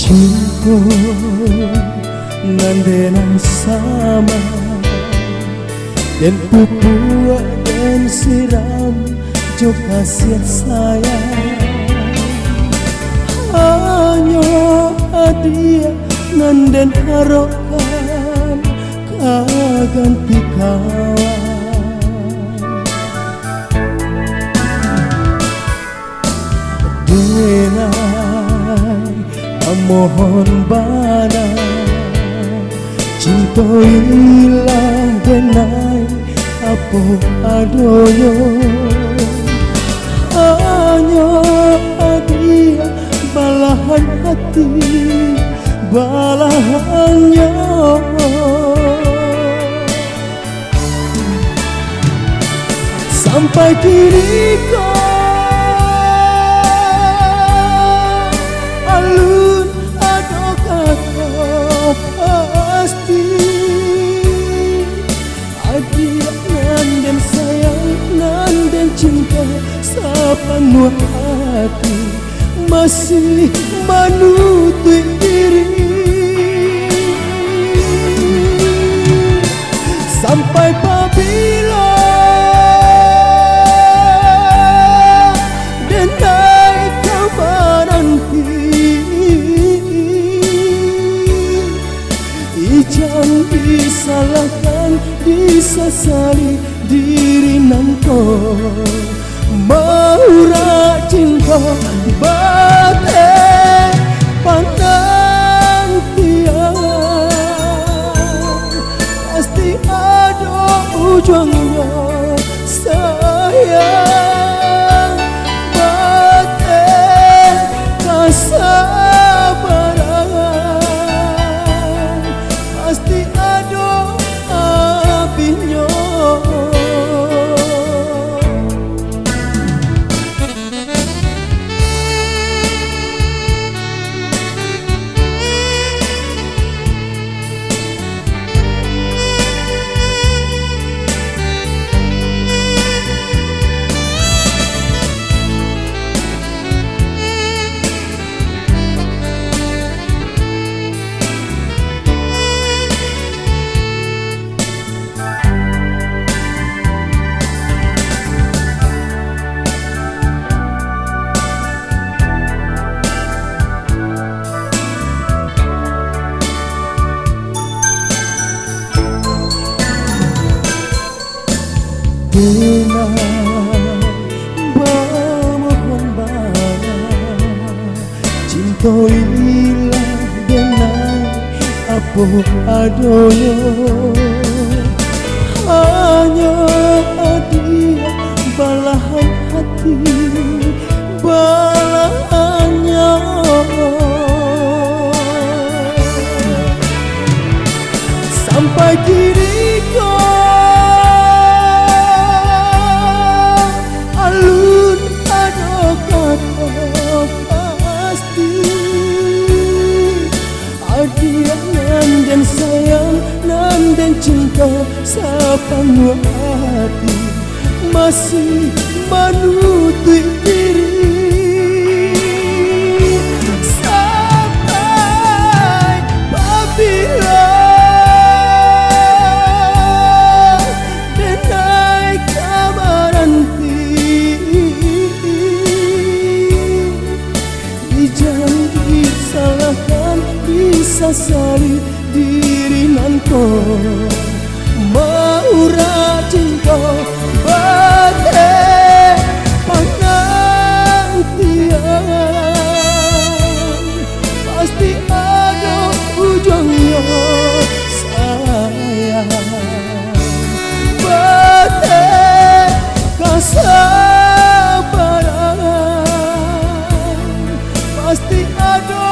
cinta nandena sama dan pupuk dan siram jo kasih sayang hanya dia nanden harokan kaganti kawan denai mohon bana cintoilah denai apa adoyo hanya dia balahan hati balahannya sampai diriku alun ada kata pasti adia nanden sayang nanden cinta sepenuh hati masih menutup diri sampai apabila denai kabar nanti ijang disalahkan disesali diri nanto maura cinta bate pandang tiang pasti ada ujungnya sayang bate kesabaran pasti ada apinya. Denai mohon bana cintoilah denai apa adoyo hanya dia balahan hati balahannya sampai diriku alun ada kata pasti adia nanden sayang nanden cinta sepenuh hati masih menutup diri sampai apabila denai kabar nanti jangan disalahkan disesali diri nanto maura cinta bate penantian pasti ada ujungnya sayang bate kesabaran pasti ada